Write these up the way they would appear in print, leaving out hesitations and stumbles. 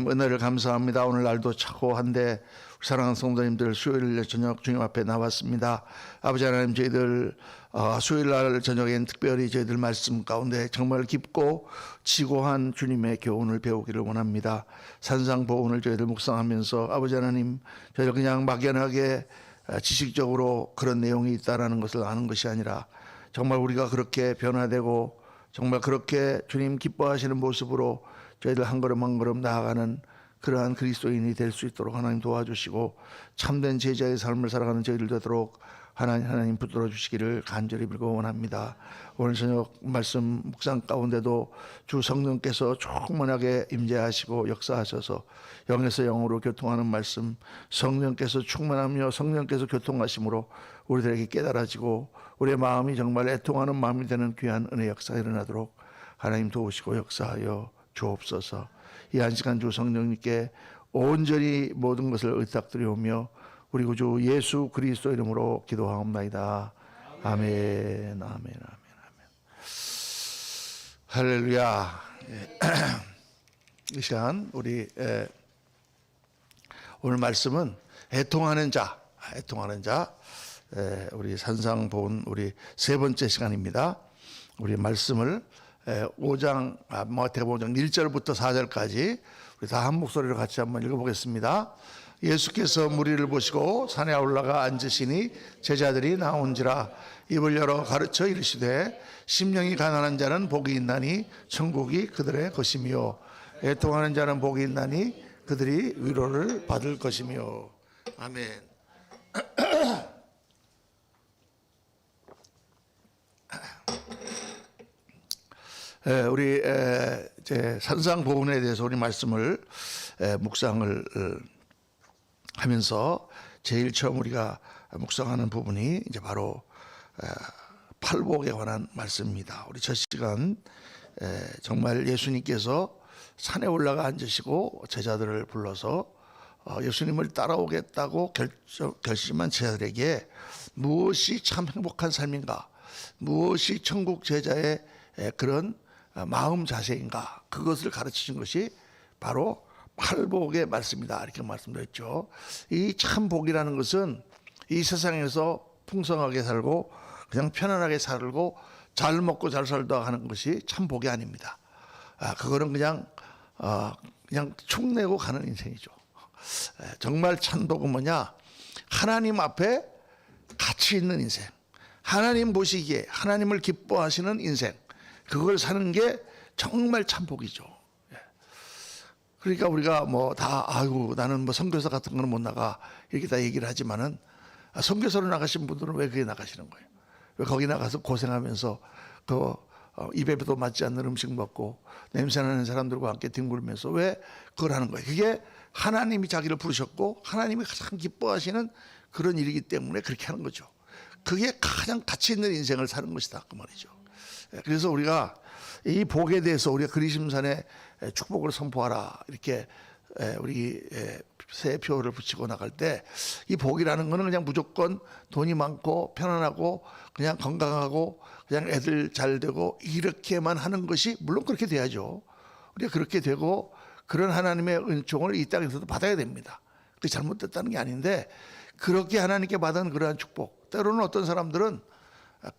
하나님 은혜를 감사합니다. 오늘 날도 착고한데 사랑하는 성도님들 수요일 저녁 주님 앞에 나왔습니다. 아버지 하나님, 저희들 수요일 날 저녁엔 특별히 저희들 말씀 가운데 정말 깊고 지고한 주님의 교훈을 배우기를 원합니다. 산상보훈을 저희들 묵상하면서 아버지 하나님, 저희들 그냥 막연하게 지식적으로 그런 내용이 있다라는 것을 아는 것이 아니라 정말 우리가 그렇게 변화되고 정말 그렇게 주님 기뻐하시는 모습으로 저희들 한 걸음 한 걸음 나아가는 그러한 그리스도인이 될 수 있도록 하나님 도와주시고 참된 제자의 삶을 살아가는 저희들 되도록 하나님 붙들어 주시기를 간절히 빌고 원합니다. 오늘 저녁 말씀 묵상 가운데도 주 성령께서 충만하게 임재하시고 역사하셔서 영에서 영으로 교통하는 말씀, 성령께서 충만하며 성령께서 교통하심으로 우리들에게 깨달아지고 우리의 마음이 정말 애통하는 마음이 되는 귀한 은혜 역사가 일어나도록 하나님 도우시고 역사하여 주옵소서. 이 한 시간 주 성령님께 온전히 모든 것을 의탁드리오며 우리 구주 예수 그리스도 이름으로 기도하옵나이다. 아멘, 아멘, 아멘, 아멘. 할렐루야. 이 시간 우리 오늘 말씀은 애통하는 자, 우리 산상보훈 우리 세 번째 시간입니다. 우리 말씀을 5장 마태복음 5장 1절부터 4절까지 우리 다 한 목소리로 같이 한번 읽어보겠습니다. 예수께서 무리를 보시고 산에 올라가 앉으시니 제자들이 나온지라 입을 열어 가르쳐 이르시되 심령이 가난한 자는 복이 있나니 천국이 그들의 것이며 애통하는 자는 복이 있나니 그들이 위로를 받을 것이며. 아멘. 우리 이제 산상보훈에 대해서 우리 말씀을 묵상을 하면서 제일 처음 우리가 묵상하는 부분이 이제 바로 팔복에 관한 말씀입니다. 우리 첫 시간 정말 예수님께서 산에 올라가 앉으시고 제자들을 불러서 예수님을 따라오겠다고 결심한 제자들에게 무엇이 참 행복한 삶인가, 무엇이 천국 제자의 그런 마음 자세인가, 그것을 가르치신 것이 바로 팔복의 말씀이다, 이렇게 말씀드렸죠. 이 참 복이라는 것은 이 세상에서 풍성하게 살고 그냥 편안하게 살고 잘 먹고 잘 살다 하는 것이 참 복이 아닙니다. 그거는 그냥 축내고 가는 인생이죠. 정말 참 복은 뭐냐? 하나님 앞에 가치 있는 인생, 하나님 보시기에 하나님을 기뻐하시는 인생, 그걸 사는 게 정말 참 복이죠. 그러니까 우리가 뭐 다 아이고 나는 뭐 선교사 같은 거는 못 나가 이렇게 다 얘기를 하지만은 선교사로 나가신 분들은 왜 그게 나가시는 거예요? 왜 거기 나가서 고생하면서 그 입에도 맞지 않는 음식 먹고 냄새나는 사람들과 함께 뒹굴면서 왜 그걸 하는 거예요? 그게 하나님이 자기를 부르셨고 하나님이 가장 기뻐하시는 그런 일이기 때문에 그렇게 하는 거죠. 그게 가장 가치 있는 인생을 사는 것이다, 그 말이죠. 그래서 우리가 이 복에 대해서 우리가 그리심산에 축복을 선포하라 이렇게 우리 새표를 붙이고 나갈 때 이 복이라는 거는 그냥 무조건 돈이 많고 편안하고 그냥 건강하고 그냥 애들 잘 되고 이렇게만 하는 것이, 물론 그렇게 돼야죠. 우리가 그렇게 되고 그런 하나님의 은총을 이 땅에서도 받아야 됩니다. 그게 잘못됐다는 게 아닌데 그렇게 하나님께 받은 그러한 축복, 때로는 어떤 사람들은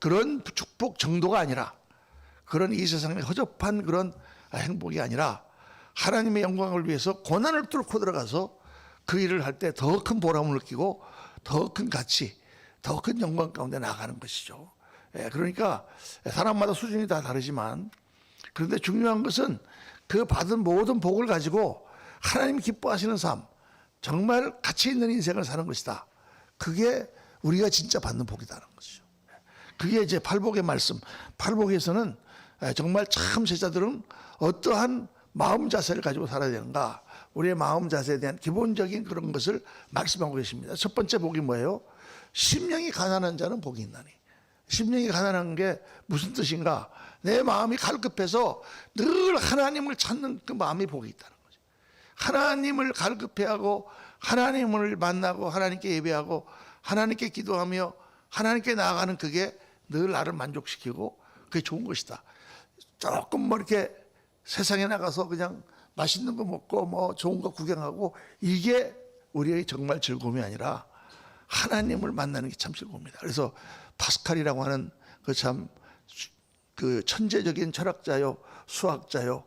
그런 축복 정도가 아니라 그런 이 세상에 허접한 그런 행복이 아니라 하나님의 영광을 위해서 고난을 뚫고 들어가서 그 일을 할 때 더 큰 보람을 느끼고 더 큰 가치, 더 큰 영광 가운데 나아가는 것이죠. 그러니까 사람마다 수준이 다 다르지만, 그런데 중요한 것은 그 받은 모든 복을 가지고 하나님 기뻐하시는 삶, 정말 가치 있는 인생을 사는 것이다. 그게 우리가 진짜 받는 복이다는 것이죠. 그게 이제 팔복의 말씀. 팔복에서는 정말 참 제자들은 어떠한 마음 자세를 가지고 살아야 되는가, 우리의 마음 자세에 대한 기본적인 그런 것을 말씀하고 계십니다. 첫 번째 복이 뭐예요? 심령이 가난한 자는 복이 있나니. 심령이 가난한 게 무슨 뜻인가? 내 마음이 갈급해서 늘 하나님을 찾는 그 마음이 복이 있다는 거죠. 하나님을 갈급해하고 하나님을 만나고 하나님께 예배하고 하나님께 기도하며 하나님께 나아가는, 그게 늘 나를 만족시키고 그게 좋은 것이다. 조금 뭐 이렇게 세상에 나가서 그냥 맛있는 거 먹고 뭐 좋은 거 구경하고 이게 우리의 정말 즐거움이 아니라 하나님을 만나는 게 참 즐거움입니다. 그래서 파스칼이라고 하는 그 천재적인 철학자요, 수학자요,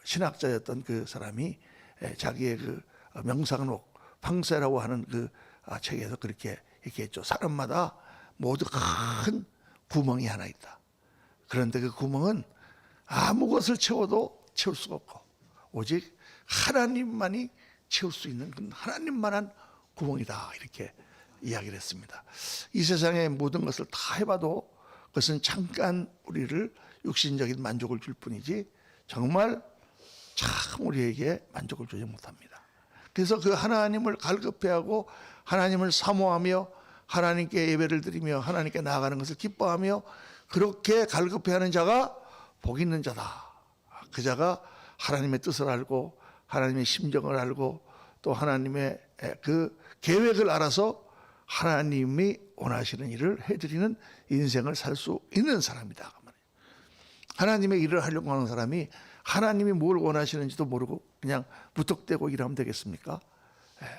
신학자였던 그 사람이 자기의 그 명상록 팡세라고 하는 그 책에서 그렇게 얘기했죠. 사람마다 모두 큰 구멍이 하나 있다. 그런데 그 구멍은 아무 것을 채워도 채울 수가 없고 오직 하나님만이 채울 수 있는 그 하나님만한 구멍이다. 이렇게 이야기를 했습니다. 이 세상의 모든 것을 다 해봐도 그것은 잠깐 우리를 육신적인 만족을 줄 뿐이지 정말 참 우리에게 만족을 주지 못합니다. 그래서 그 하나님을 갈급해하고 하나님을 사모하며 하나님께 예배를 드리며 하나님께 나아가는 것을 기뻐하며 그렇게 갈급해하는 자가 복 있는 자다. 그 자가 하나님의 뜻을 알고 하나님의 심정을 알고 또 하나님의 그 계획을 알아서 하나님이 원하시는 일을 해드리는 인생을 살 수 있는 사람이다. 하나님의 일을 하려고 하는 사람이 하나님이 뭘 원하시는지도 모르고 그냥 무턱대고 일하면 되겠습니까?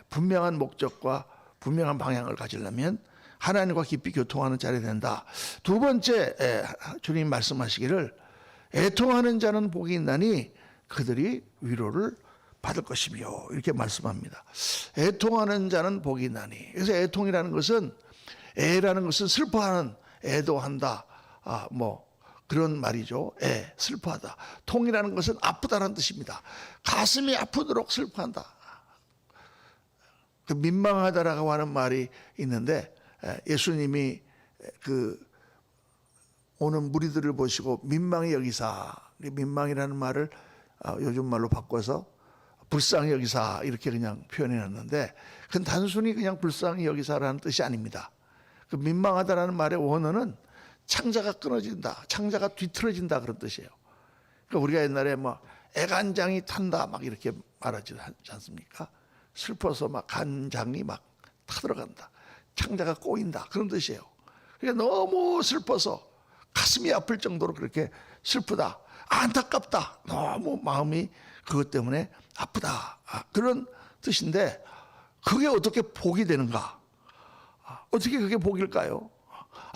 분명한 목적과 분명한 방향을 가지려면 하나님과 깊이 교통하는 자리 된다. 두 번째 주님 말씀하시기를 애통하는 자는 복이 있나니 그들이 위로를 받을 것이며 이렇게 말씀합니다. 애통하는 자는 복이 있나니. 그래서 애통이라는 것은 애라는 것은 슬퍼하는 애도한다. 뭐 그런 말이죠. 슬퍼하다. 통이라는 것은 아프다는 뜻입니다. 가슴이 아프도록 슬퍼한다. 그 민망하다라고 하는 말이 있는데 예수님이 그 오는 무리들을 보시고 민망히 여기사, 민망이라는 말을 요즘 말로 바꿔서 불쌍히 여기사 이렇게 그냥 표현해 놨는데 그건 단순히 그냥 불쌍히 여기사라는 뜻이 아닙니다. 그 민망하다라는 말의 원어는 창자가 끊어진다, 창자가 뒤틀어진다 그런 뜻이에요. 그러니까 우리가 옛날에 뭐 애간장이 탄다 막 이렇게 말하지 않습니까? 슬퍼서 막 간장이 막 타들어간다, 창자가 꼬인다 그런 뜻이에요. 그러니까 너무 슬퍼서 가슴이 아플 정도로 그렇게 슬프다, 안타깝다, 너무 마음이 그것 때문에 아프다 그런 뜻인데 그게 어떻게 복이 되는가? 어떻게 그게 복일까요?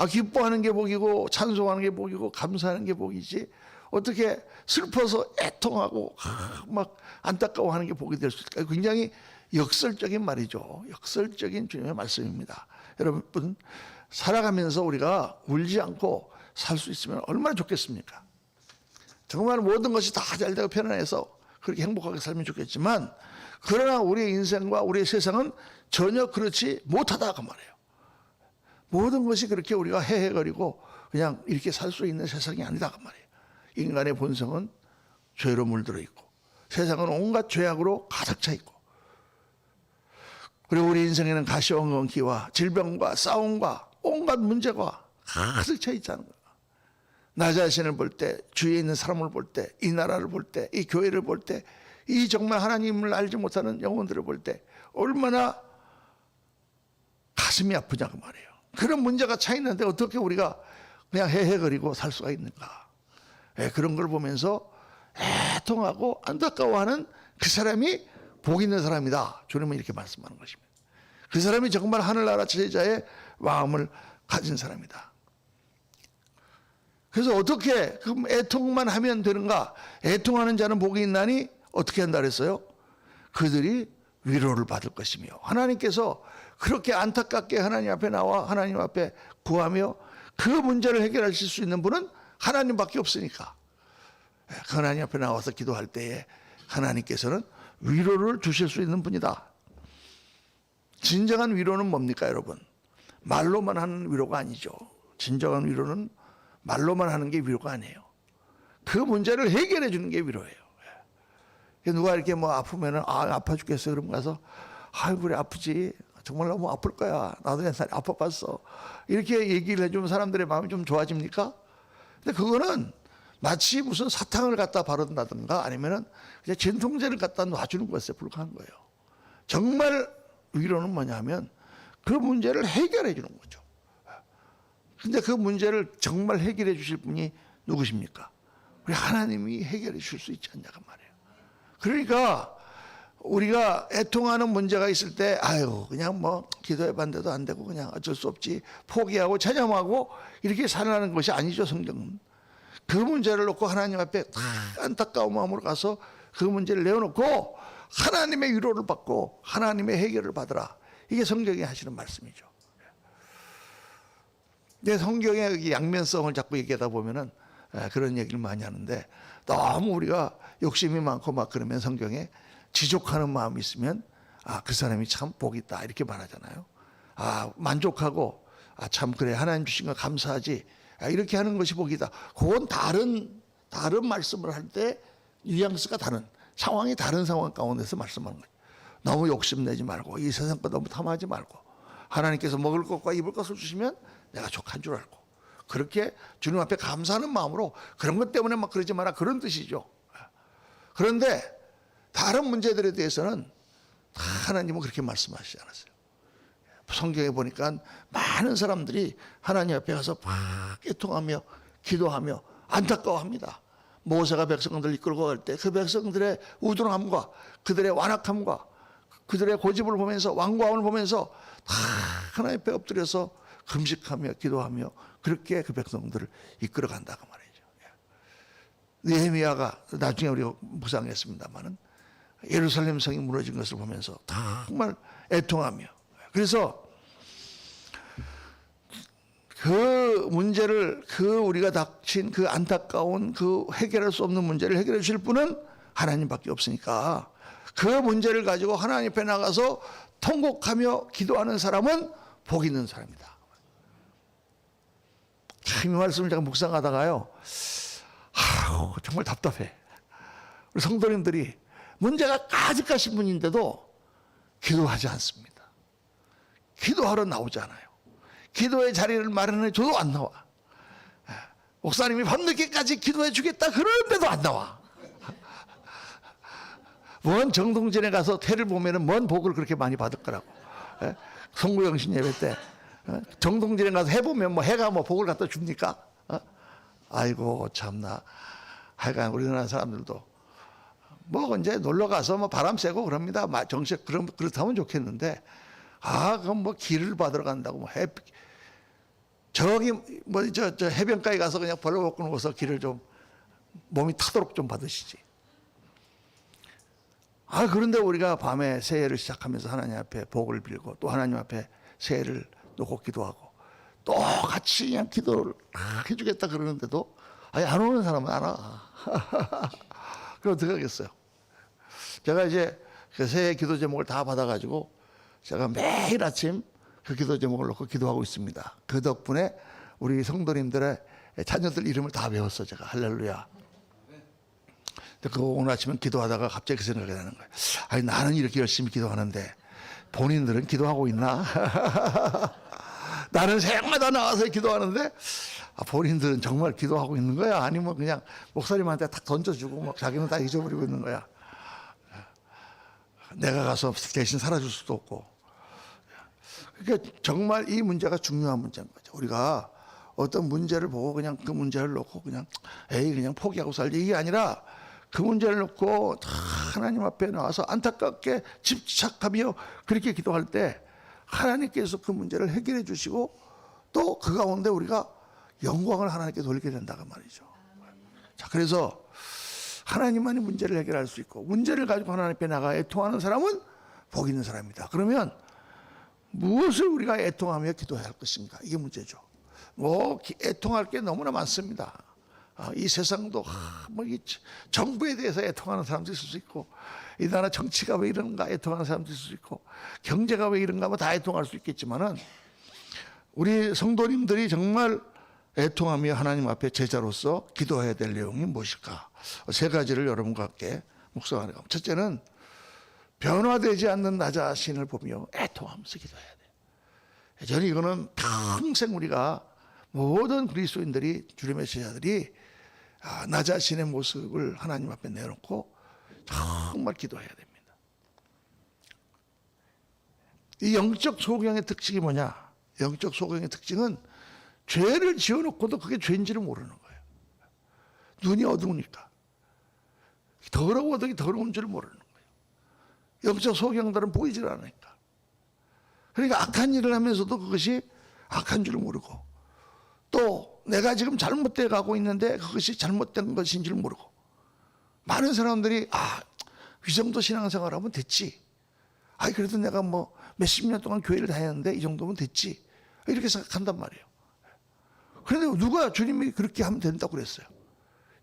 기뻐하는 게 복이고 찬송하는 게 복이고 감사하는 게 복이지 어떻게 슬퍼서 애통하고 막 안타까워하는 게 복이 될 수 있을까요? 굉장히 역설적인 말이죠. 역설적인 주님의 말씀입니다. 여러분 살아가면서 우리가 울지 않고 살 수 있으면 얼마나 좋겠습니까? 정말 모든 것이 다 잘되고 편안해서 그렇게 행복하게 살면 좋겠지만 그러나 우리의 인생과 우리의 세상은 전혀 그렇지 못하다 그 말이에요. 모든 것이 그렇게 우리가 헤헤거리고 그냥 이렇게 살 수 있는 세상이 아니다 그 말이에요. 인간의 본성은 죄로 물들어 있고 세상은 온갖 죄악으로 가득 차 있고 그리고 우리 인생에는 가시원건기와 질병과 싸움과 온갖 문제가 가득 차 있다는 거예요. 나 자신을 볼 때, 주위에 있는 사람을 볼 때, 이 나라를 볼 때, 이 교회를 볼 때, 이 정말 하나님을 알지 못하는 영혼들을 볼 때 얼마나 가슴이 아프냐 그 말이에요. 그런 문제가 차 있는데 어떻게 우리가 그냥 헤헤거리고 살 수가 있는가? 그런 걸 보면서 애통하고 안타까워하는 그 사람이 복 있는 사람이다. 주님은 이렇게 말씀하는 것입니다. 그 사람이 정말 하늘나라 제자의 마음을 가진 사람이다. 그래서 어떻게 그럼 애통만 하면 되는가? 애통하는 자는 복이 있나니 어떻게 한다 그랬어요? 그들이 위로를 받을 것이며 하나님께서 그렇게 안타깝게 하나님 앞에 나와 하나님 앞에 구하며 그 문제를 해결하실 수 있는 분은 하나님밖에 없으니까 그 하나님 앞에 나와서 기도할 때에 하나님께서는 위로를 주실 수 있는 분이다. 진정한 위로는 뭡니까 여러분? 말로만 하는 위로가 아니죠. 진정한 위로는 말로만 하는 게 위로가 아니에요. 그 문제를 해결해 주는 게 위로예요. 누가 이렇게 뭐 아프면은 아파 죽겠어요. 그럼 가서 아이고 그래 아프지. 정말 너무 아플 거야. 나도 옛날에 아파봤어. 이렇게 얘기를 해주면 사람들의 마음이 좀 좋아집니까? 근데 그거는 마치 무슨 사탕을 갖다 바른다든가 아니면은 그냥 진통제를 갖다 놔주는 것에 불과한 거예요. 정말 위로는 뭐냐 하면 그 문제를 해결해 주는 거죠. 근데 그 문제를 정말 해결해 주실 분이 누구십니까? 우리 하나님이 해결해 주실 수 있지 않냐고 말이에요. 그러니까 우리가 애통하는 문제가 있을 때 아유 그냥 뭐 기도해봤는데도 안 되고 그냥 어쩔 수 없지 포기하고 체념하고 이렇게 살아가는 것이 아니죠. 성경은 그 문제를 놓고 하나님 앞에 다 안타까운 마음으로 가서 그 문제를 내어놓고 하나님의 위로를 받고 하나님의 해결을 받으라. 이게 성경이 하시는 말씀이죠. 내 성경의 양면성을 자꾸 얘기하다 보면은 그런 얘기를 많이 하는데 너무 우리가 욕심이 많고 막 그러면 성경에 지족하는 마음이 있으면 그 사람이 참 복이 있다 이렇게 말하잖아요. 만족하고 참 그래 하나님 주신 거 감사하지 이렇게 하는 것이 복이다. 그건 다른 말씀을 할 때 뉘앙스가 다른 상황이 다른 상황 가운데서 말씀하는 거예요. 너무 욕심내지 말고 이 세상 거 너무 탐하지 말고 하나님께서 먹을 것과 입을 것을 주시면 내가 족한 줄 알고 그렇게 주님 앞에 감사하는 마음으로 그런 것 때문에 막 그러지 마라 그런 뜻이죠. 그런데 다른 문제들에 대해서는 하나님은 그렇게 말씀하시지 않았어요. 성경에 보니까 많은 사람들이 하나님 앞에 가서 막 애통하며 기도하며 안타까워합니다. 모세가 백성들을 이끌고 갈 때 그 백성들의 우둔함과 그들의 완악함과 그들의 고집을 보면서 완고함을 보면서 다 하나님 앞에 엎드려서 금식하며 기도하며 그렇게 그 백성들을 이끌어 간다고 말이죠. 느헤미야가 나중에 우리가 묵상했습니다마는 예루살렘 성이 무너진 것을 보면서 정말 애통하며 그래서 그 문제를 우리가 닥친 그 안타까운 그 해결할 수 없는 문제를 해결해 주실 분은 하나님밖에 없으니까 그 문제를 가지고 하나님 앞에 나가서 통곡하며 기도하는 사람은 복 있는 사람이다. 참 이 말씀을 제가 묵상하다가요 정말 답답해. 우리 성도님들이 문제가 가득하신 분인데도 기도하지 않습니다. 기도하러 나오지 않아요. 기도의 자리를 마련해 줘도 안 나와. 목사님이 밤늦게까지 기도해 주겠다 그러는데도 안 나와. 뭔 정동진에 가서 태를 보면은 뭔 복을 그렇게 많이 받을 거라고. 성구영신 예배 때 정동진에 가서 해보면 뭐 해가 뭐 복을 갖다 줍니까? 아이고 참나. 하여간 우리나라 사람들도 뭐 이제 놀러 가서 뭐 바람 쐬고 그럽니다. 정식 그렇다면 좋겠는데 그럼 뭐 길을 받으러 간다고 뭐 저기 뭐 저 해변가에 가서 그냥 벌러벗고 누워서 길을 좀 몸이 타도록 좀 받으시지. 그런데 우리가 밤에 새해를 시작하면서 하나님 앞에 복을 빌고 또 하나님 앞에 새해를 놓고 기도하고 또 같이 그냥 기도를 해주겠다 그러는데도 안 오는 사람은 안 와. 그럼 어떻게 하겠어요? 제가 이제 그 새해 기도 제목을 다 받아가지고 제가 매일 아침 그 기도 제목을 놓고 기도하고 있습니다. 그 덕분에 우리 성도님들의 자녀들 이름을 다 외웠어 제가. 할렐루야. 그 오늘 아침에 기도하다가 갑자기 그 생각이 나는 거예요. 나는 이렇게 열심히 기도하는데 본인들은 기도하고 있나? 나는 새해마다 나와서 기도하는데 본인들은 정말 기도하고 있는 거야? 아니면 그냥 목사님한테 탁 던져주고 막 자기는 다 잊어버리고 있는 거야? 내가 가서 대신 살아줄 수도 없고. 그러니까 정말 이 문제가 중요한 문제인 거죠. 우리가 어떤 문제를 보고 그냥 그 문제를 놓고 그냥 그냥 포기하고 살지 이게 아니라 그 문제를 놓고 하나님 앞에 나와서 안타깝게 집착하며 그렇게 기도할 때 하나님께서 그 문제를 해결해 주시고 또 그 가운데 우리가 영광을 하나님께 돌리게 된다고 말이죠. 자, 그래서 하나님만이 문제를 해결할 수 있고 문제를 가지고 하나님 앞에 나가 애통하는 사람은 복 있는 사람이다. 그러면 무엇을 우리가 애통하며 기도해야 할 것인가? 이게 문제죠. 뭐 애통할 게 너무나 많습니다. 이 세상도 뭐 정부에 대해서 애통하는 사람도 있을 수 있고 이 나라 정치가 왜 이런가 애통하는 사람도 있을 수 있고 경제가 왜 이런가 뭐 다 애통할 수 있겠지만은 우리 성도님들이 정말 애통하며 하나님 앞에 제자로서 기도해야 될 내용이 무엇일까? 세 가지를 여러분과 함께 묵상하는 겁니다. 첫째는 변화되지 않는 나 자신을 보며 애통하면서 기도해야 돼요. 저는 이거는 평생 우리가 모든 그리스도인들이 주님의 제자들이 나 자신의 모습을 하나님 앞에 내놓고 정말 기도해야 됩니다. 이 영적 소경의 특징이 뭐냐? 영적 소경의 특징은 죄를 지어놓고도 그게 죄인지를 모르는 거예요. 눈이 어두우니까. 더러워도 더러운 줄 모르는 거예요. 영적 소경들은 보이질 않으니까. 그러니까 악한 일을 하면서도 그것이 악한 줄 모르고, 또 내가 지금 잘못돼 가고 있는데 그것이 잘못된 것인 줄 모르고, 많은 사람들이 이 정도 신앙생활하면 됐지, 그래도 내가 뭐 몇십 년 동안 교회를 다녔는데 이 정도면 됐지, 이렇게 생각한단 말이에요. 그런데 누가 주님이 그렇게 하면 된다고 그랬어요?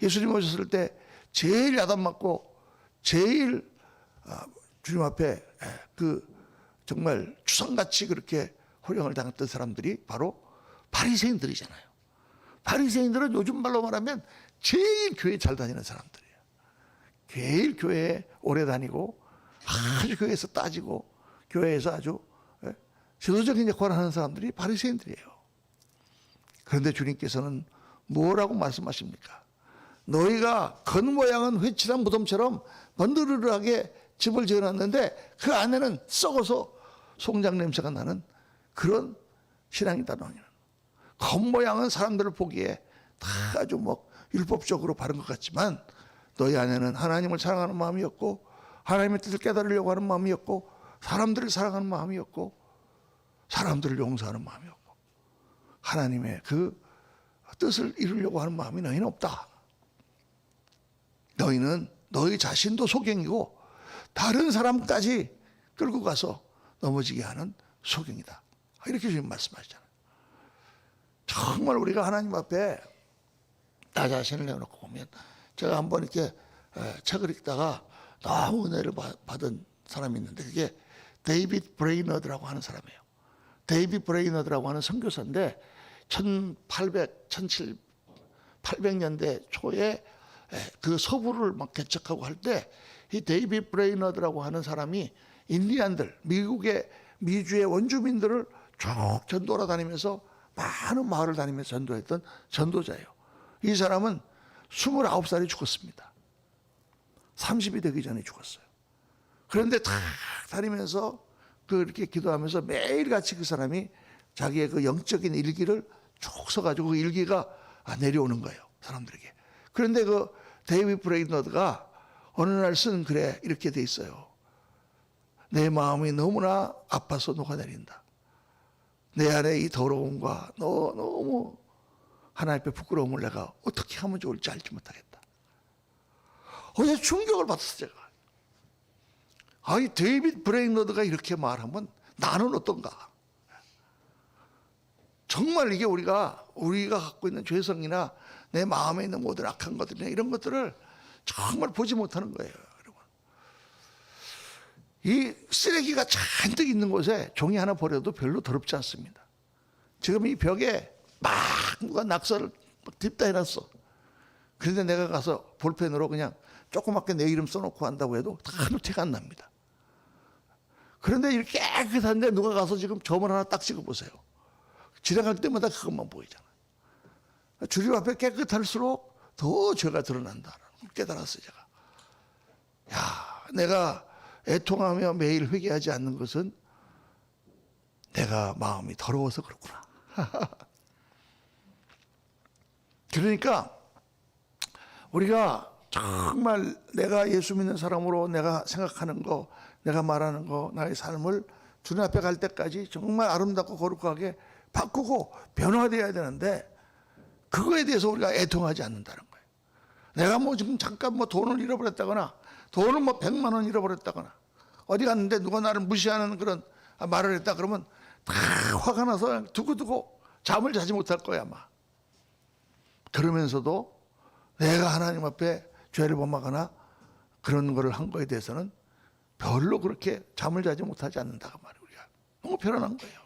예수님 오셨을 때 제일 야단 맞고 제일 주님 앞에 정말 추상같이 그렇게 호령을 당했던 사람들이 바로 바리새인들이잖아요. 바리새인들은 요즘 말로 말하면 제일 교회 잘 다니는 사람들이에요. 제일 교회에 오래 다니고 아주 교회에서 따지고 교회에서 아주 지도적인 역할을 하는 사람들이 바리새인들이에요. 그런데 주님께서는 뭐라고 말씀하십니까? 너희가 겉모양은 회칠한 무덤처럼 번드르르하게 집을 지어놨는데 그 안에는 썩어서 송장 냄새가 나는 그런 신앙이다. 너희는 겉모양은 사람들을 보기에 다 아주 율법적으로 바른 것 같지만 너희 안에는 하나님을 사랑하는 마음이었고, 하나님의 뜻을 깨달으려고 하는 마음이었고, 사람들을 사랑하는 마음이었고, 사람들을 용서하는 마음이었고, 하나님의 그 뜻을 이루려고 하는 마음이 너희는 없다. 너희는 너희 자신도 소경이고 다른 사람까지 끌고 가서 넘어지게 하는 소경이다. 이렇게 주님 말씀하시잖아요. 정말 우리가 하나님 앞에 나 자신을 내어놓고 보면, 제가 한번 이렇게 책을 읽다가 너무 은혜를 받은 사람이 있는데, 그게 데이빗 브레이너드라고 하는 사람이에요. 데이빗 브레이너드라고 하는 선교사인데 1800년대 초에 그 서부를 막 개척하고 할 때 이 데이빗 브레이너드라고 하는 사람이 인디안들, 미주의 원주민들을 쭉 전도하다니면서 많은 마을을 다니면서 전도했던 전도자예요. 이 사람은 29살에 죽었습니다. 30이 되기 전에 죽었어요. 그런데 다 다니면서 그렇게 기도하면서 매일같이 그 사람이 자기의 그 영적인 일기를 쭉 써가지고 그 일기가 내려오는 거예요, 사람들에게. 그런데 그 데이빗 브레이너드가 어느 날 쓴 글에 이렇게 돼 있어요. 내 마음이 너무나 아파서 녹아내린다. 내 안에 이 더러움과 너무 하나님 앞에 부끄러움을 내가 어떻게 하면 좋을지 알지 못하겠다. 어제 충격을 받았어, 제가. 아니, 데이빗 브레이너드가 이렇게 말하면 나는 어떤가? 정말 이게 우리가 갖고 있는 죄성이나 내 마음에 있는 모든 악한 것들이나 이런 것들을 정말 보지 못하는 거예요, 여러분. 이 쓰레기가 잔뜩 있는 곳에 종이 하나 버려도 별로 더럽지 않습니다. 지금 이 벽에 막 누가 낙서를 딥다 해놨어. 그런데 내가 가서 볼펜으로 그냥 조그맣게 내 이름 써놓고 한다고 해도 하나도 티가 안 납니다. 그런데 이렇게 깨끗한데 누가 가서 지금 점을 하나 딱 찍어보세요. 지나갈 때마다 그것만 보이잖아. 주님 앞에 깨끗할수록 더 죄가 드러난다는 걸 깨달았어요, 제가. 내가 애통하며 매일 회개하지 않는 것은 내가 마음이 더러워서 그렇구나. 그러니까 우리가 정말 내가 예수 믿는 사람으로 내가 생각하는 거, 내가 말하는 거, 나의 삶을 주님 앞에 갈 때까지 정말 아름답고 거룩하게 바꾸고 변화되어야 되는데, 그거에 대해서 우리가 애통하지 않는다는 거예요. 내가 지금 잠깐 돈을 잃어버렸다거나, 돈을 100만 원 잃어버렸다거나, 어디 갔는데 누가 나를 무시하는 그런 말을 했다 그러면 다 화가 나서 두고두고 잠을 자지 못할 거야, 아마. 그러면서도 내가 하나님 앞에 죄를 범하거나 그런 거를 한 거에 대해서는 별로 그렇게 잠을 자지 못하지 않는다고 말이에요. 우리가 너무 편안한 거예요.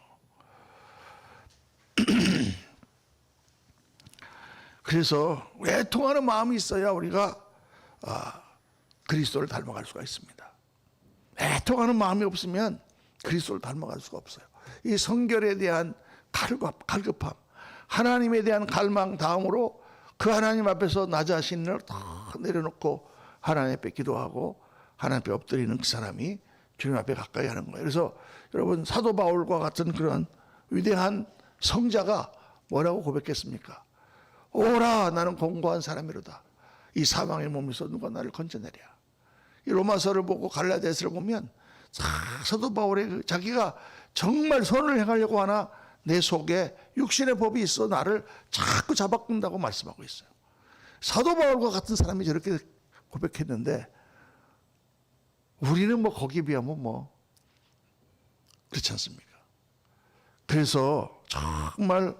그래서 애통하는 마음이 있어야 우리가 그리스도를 닮아갈 수가 있습니다. 애통하는 마음이 없으면 그리스도를 닮아갈 수가 없어요. 이 성결에 대한 갈급함, 하나님에 대한 갈망 다음으로 그 하나님 앞에서 나 자신을 다 내려놓고 하나님 앞에 기도하고 하나님 앞에 엎드리는 그 사람이 주님 앞에 가까이 하는 거예요. 그래서 여러분, 사도 바울과 같은 그런 위대한 성자가 뭐라고 고백했습니까? 오라, 나는 공고한 사람이로다. 이 사망의 몸에서 누가 나를 건져내랴. 이 로마서를 보고 갈라디아서를 보면 사도 바울의 자기가 정말 선을 행하려고 하나 내 속에 육신의 법이 있어 나를 자꾸 잡아꾼다고 말씀하고 있어요. 사도 바울과 같은 사람이 저렇게 고백했는데 우리는 뭐 거기에 비하면 뭐 그렇지 않습니까? 그래서 정말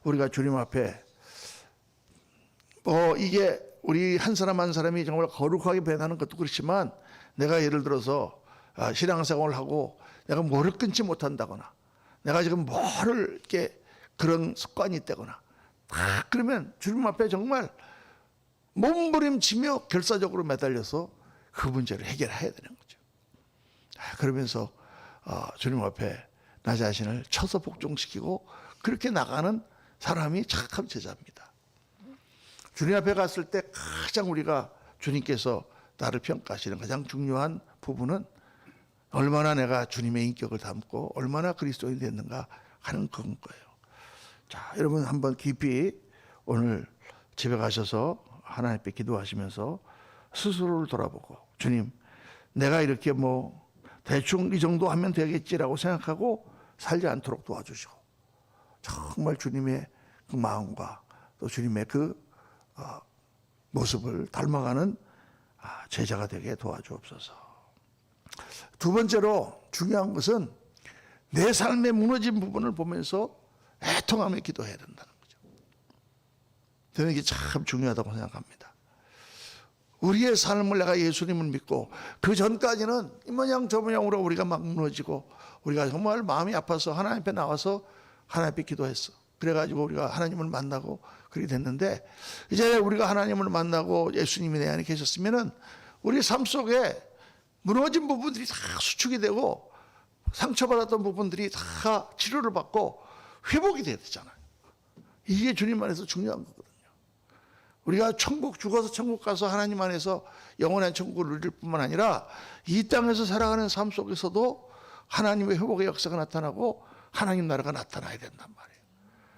우리가 주님 앞에 이게 우리 한 사람 한 사람이 정말 거룩하게 변하는 것도 그렇지만 내가 예를 들어서 신앙생활을 하고 내가 뭐를 끊지 못한다거나 내가 지금 뭐를 이렇게 그런 습관이 있다거나 그러면 주님 앞에 정말 몸부림치며 결사적으로 매달려서 그 문제를 해결해야 되는 거죠. 그러면서 주님 앞에 나 자신을 쳐서 복종시키고 그렇게 나가는 사람이 착한 제자입니다. 주님 앞에 갔을 때 가장 우리가 주님께서 나를 평가하시는 가장 중요한 부분은 얼마나 내가 주님의 인격을 담고 얼마나 그리스도인이 됐는가 하는 그건 거예요. 자, 여러분 한번 깊이 오늘 집에 가셔서 하나님께 기도하시면서 스스로를 돌아보고 주님 내가 이렇게 뭐 대충 이 정도 하면 되겠지라고 생각하고 살지 않도록 도와주시고 정말 주님의 그 마음과 또 주님의 그 모습을 닮아가는 제자가 되게 도와주옵소서. 두 번째로 중요한 것은 내 삶의 무너진 부분을 보면서 애통하며 기도해야 된다는 거죠. 저는 이게 참 중요하다고 생각합니다. 우리의 삶을 내가 예수님을 믿고 그 전까지는 이 모양 저 모양으로 우리가 막 무너지고 우리가 정말 마음이 아파서 하나님 앞에 나와서 하나님 앞에 기도했어. 그래가지고 우리가 하나님을 만나고 그렇게 됐는데 이제 우리가 하나님을 만나고 예수님이 내 안에 계셨으면은 우리 삶 속에 무너진 부분들이 다 수축이 되고 상처받았던 부분들이 다 치료를 받고 회복이 돼야 되잖아요. 이게 주님 안에서 중요한 거거든요. 우리가 천국 죽어서 천국 가서 하나님 안에서 영원한 천국을 누릴 뿐만 아니라 이 땅에서 살아가는 삶 속에서도 하나님의 회복의 역사가 나타나고 하나님 나라가 나타나야 된단 말이에요.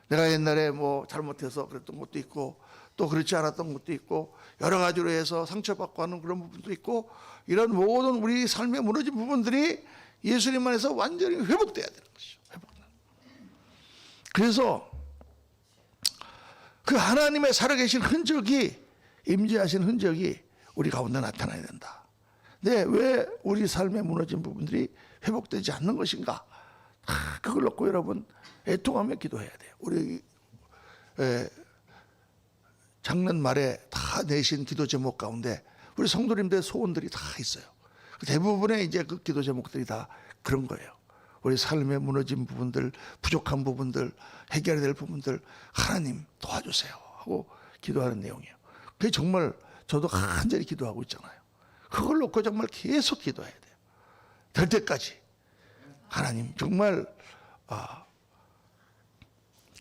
내가 옛날에 뭐 잘못해서 그랬던 것도 있고 또 그렇지 않았던 것도 있고 여러 가지로 해서 상처받고 하는 그런 부분도 있고 이런 모든 우리 삶의 무너진 부분들이 예수님 안에서 완전히 회복돼야 되는 것이죠. 그래서 그 하나님의 살아계신 흔적이 임재하신 흔적이 우리 가운데 나타나야 된다. 근데 왜 우리 삶의 무너진 부분들이 회복되지 않는 것인가? 그걸 놓고 여러분 애통하며 기도해야 돼요. 우리 작년 말에 다 내신 기도 제목 가운데 우리 성도님들의 소원들이 다 있어요. 대부분의 이제 그 기도 제목들이 다 그런 거예요. 우리 삶의 무너진 부분들, 부족한 부분들, 해결해야 될 부분들 하나님 도와주세요 하고 기도하는 내용이에요. 그게 정말 저도 간절히 기도하고 있잖아요. 그걸 놓고 정말 계속 기도해야 돼요. 될 때까지 하나님 정말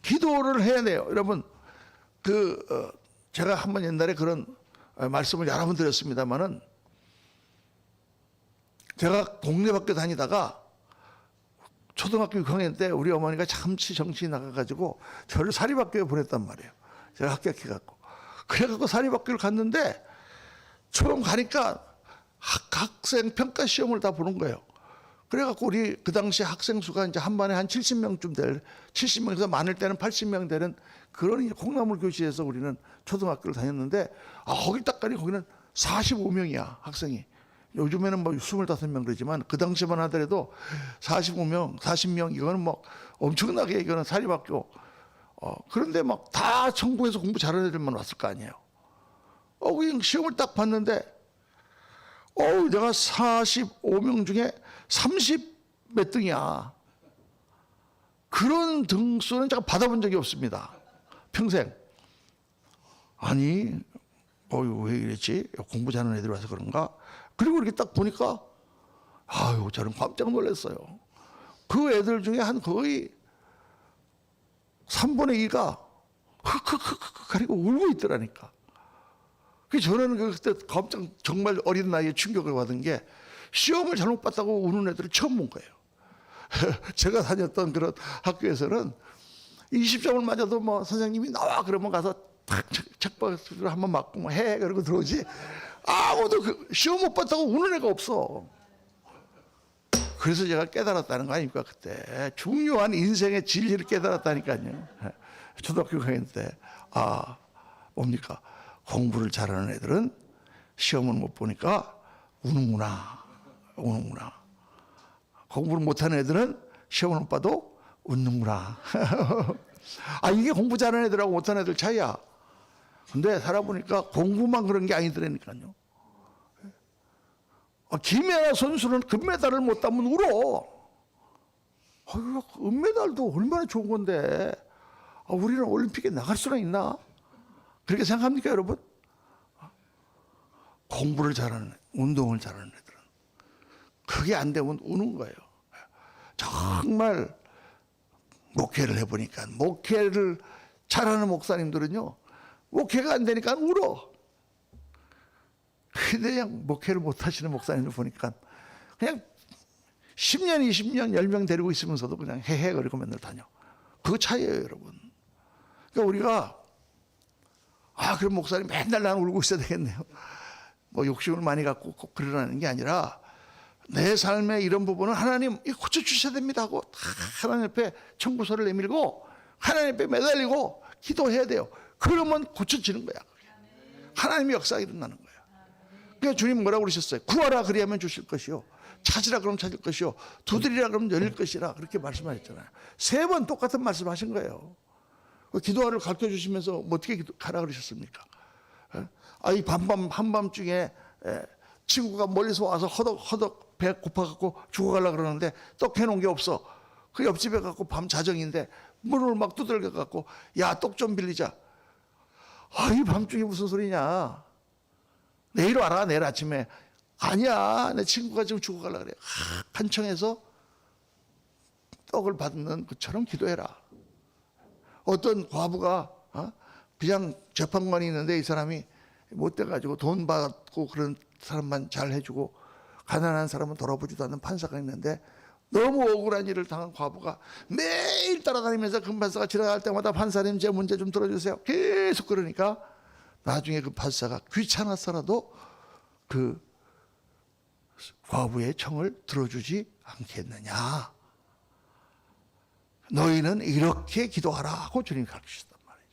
기도를 해야 돼요. 여러분 제가 한번 옛날에 그런 말씀을 여러 번 드렸습니다만은 제가 동네 밖에 다니다가 초등학교 6학년 때 우리 어머니가 잠시 정신이 나가가지고 저를 사립학교에 보냈단 말이에요. 제가 합격해갖고. 그래갖고 사립학교를 갔는데 처음 가니까 학생 평가 시험을 다 보는 거예요. 그래갖고 우리 그 당시 학생 수가 이제 한 반에 한 70명쯤 될 70명에서 많을 때는 80명 되는 그런 콩나물 교실에서 우리는 초등학교를 다녔는데 거기 딱 가니 거기는 45명이야 학생이. 요즘에는 뭐 25명 그러지만 그 당시만 하더라도 45명, 40명 이거는 뭐 엄청나게 이거는 사립학교. 그런데 막 다 청부에서 공부 잘하는 애들만 왔을 거 아니에요. 그냥 시험을 딱 봤는데 내가 45명 중에 30 몇 등이야. 그런 등수는 제가 받아본 적이 없습니다. 평생. 아니, 왜 이랬지? 공부 잘하는 애들 와서 그런가? 그리고 이렇게 딱 보니까, 저는 깜짝 놀랐어요. 그 애들 중에 한 거의 3분의 2가 가리고 울고 있더라니까. 저는 그때 깜짝 정말 어린 나이에 충격을 받은 게 시험을 잘못 봤다고 우는 애들을 처음 본 거예요. 제가 다녔던 그런 학교에서는 20점을 맞아도 뭐 선생님이 나와 그러면 가서 탁 책박스를 한번 맞고 뭐 해 그러고 들어오지. 아무도 그 시험 못 봤다고 우는 애가 없어. 그래서 제가 깨달았다는 거 아닙니까? 그때 중요한 인생의 진리를 깨달았다니까요. 초등학교 강의 때 뭡니까? 공부를 잘하는 애들은 시험을 못 보니까 우는구나. 공부를 못하는 애들은 시험을 못 봐도 웃는구나. 이게 공부 잘하는 애들하고 못하는 애들 차이야. 근데 살아보니까 공부만 그런 게 아니더라니까요. 김연아 선수는 금메달을 못 따면 울어. 은메달도 얼마나 좋은 건데 우리는 올림픽에 나갈 수는 있나? 그렇게 생각합니까, 여러분? 공부를 잘하는, 운동을 잘하는 애들은 그게 안 되면 우는 거예요. 정말 목회를 해보니까 목회를 잘하는 목사님들은요, 목회가 안 되니까 울어. 근데 그냥 목회를 못 하시는 목사님들 보니까 그냥 10년, 20년, 10명 데리고 있으면서도 그냥 헤헤거리고 맨날 다녀. 그거 차이예요, 여러분. 그러니까 우리가 그럼 목사님 맨날 나는 울고 있어야 되겠네요. 뭐 욕심을 많이 갖고 꼭 그러라는 게 아니라 내 삶의 이런 부분은 하나님 고쳐주셔야 됩니다 하고 하나님 앞에 청구서를 내밀고 하나님 앞에 매달리고 기도해야 돼요. 그러면 고쳐지는 거야. 하나님의 역사가 일어나는 거야. 그러니까 주님 뭐라고 그러셨어요? 구하라 그리하면 주실 것이요, 찾으라 그러면 찾을 것이요, 두드리라 그러면 열릴 것이라, 그렇게 말씀하셨잖아요. 3번 똑같은 말씀하신 거예요. 기도하를 가르쳐 주시면서 뭐 어떻게 가라 그러셨습니까? 이 한밤중에 친구가 멀리서 와서 허덕허덕 배 고파갖고 죽어가려고 그러는데 떡 해놓은 게 없어. 그 옆집에 갖고 밤 자정인데 문을 막 두들겨갖고 야, 떡 좀 빌리자. 이 밤중에 무슨 소리냐. 내일 와라, 내일 아침에. 아니야, 내 친구가 지금 죽어가려고 그래. 간청해서 떡을 받는 것처럼 기도해라. 어떤 과부가 그냥 재판관이 있는데 이 사람이 못돼가지고 돈 받고 그런 사람만 잘 해주고 가난한 사람은 돌아보지도 않는 판사가 있는데 너무 억울한 일을 당한 과부가 매일 따라다니면서 그 판사가 지나갈 때마다 판사님 제 문제 좀 들어주세요. 계속 그러니까 나중에 그 판사가 귀찮아서라도 그 과부의 청을 들어주지 않겠느냐. 너희는 이렇게 기도하라 하고 주님이 가르치셨단 말이죠.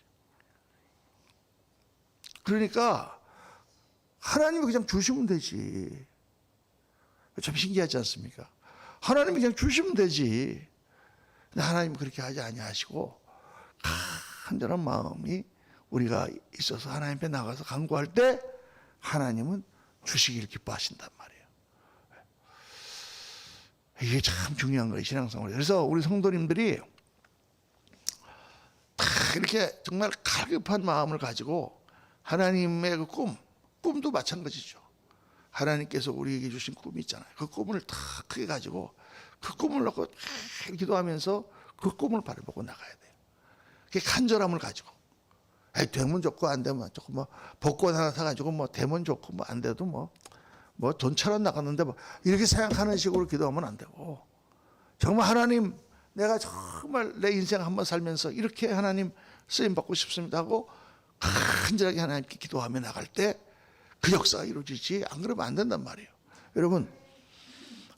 그러니까 하나님이 그냥 주시면 되지. 참 신기하지 않습니까? 하나님이 그냥 주시면 되지. 근데 하나님은 그렇게 하지 아니하시고 간절한 마음이 우리가 있어서 하나님 앞에 나가서 간구할 때 하나님은 주시기를 기뻐하신단 말이에요. 이게 참 중요한 거예요, 신앙생활. 그래서 우리 성도님들이 다 이렇게 정말 갈급한 마음을 가지고 하나님의 그 꿈도 마찬가지죠. 하나님께서 우리에게 주신 꿈이 있잖아요. 그 꿈을 다 크게 가지고 그 꿈을 놓고 기도하면서 그 꿈을 바라보고 나가야 돼요. 그게 간절함을 가지고. 되면 좋고 안 되면 좋고 뭐 복권 하나 사가지고 뭐 되면 좋고 뭐 안 돼도 뭐 돈처럼 나갔는데 뭐 이렇게 생각하는 식으로 기도하면 안 되고, 정말 하나님 내가 정말 내 인생 한번 살면서 이렇게 하나님 쓰임 받고 싶습니다 하고 간절하게 하나님께 기도하며 나갈 때 그 역사가 이루어지지, 안 그러면 안 된단 말이에요. 여러분,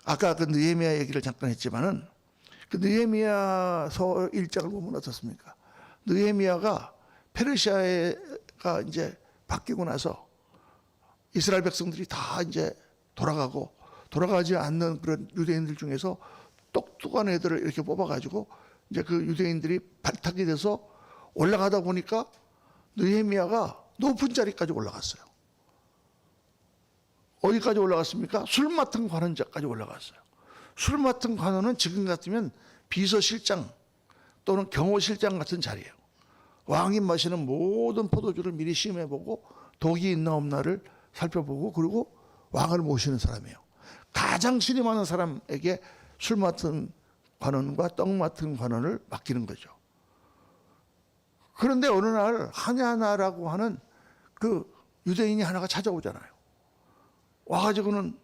아까 그 느헤미야 얘기를 잠깐 했지만은 그 느헤미야서 1장을 보면 어떻습니까? 느헤미야가 페르시아가 이제 바뀌고 나서 이스라엘 백성들이 다 이제 돌아가지 않는 그런 유대인들 중에서 똑똑한 애들을 이렇게 뽑아가지고 이제 그 유대인들이 발탁이 돼서 올라가다 보니까 느헤미야가 높은 자리까지 올라갔어요. 어디까지 올라갔습니까? 술 맡은 관원자까지 올라갔어요. 술 맡은 관원은 지금 같으면 비서실장 또는 경호실장 같은 자리예요. 왕이 마시는 모든 포도주를 미리 시험해보고 독이 있나 없나를 살펴보고 그리고 왕을 모시는 사람이에요. 가장 신임하는 사람에게 술 맡은 관원과 떡 맡은 관원을 맡기는 거죠. 그런데 어느 날 하냐나라고 하는 그 유대인이 하나가 찾아오잖아요. 와가지고는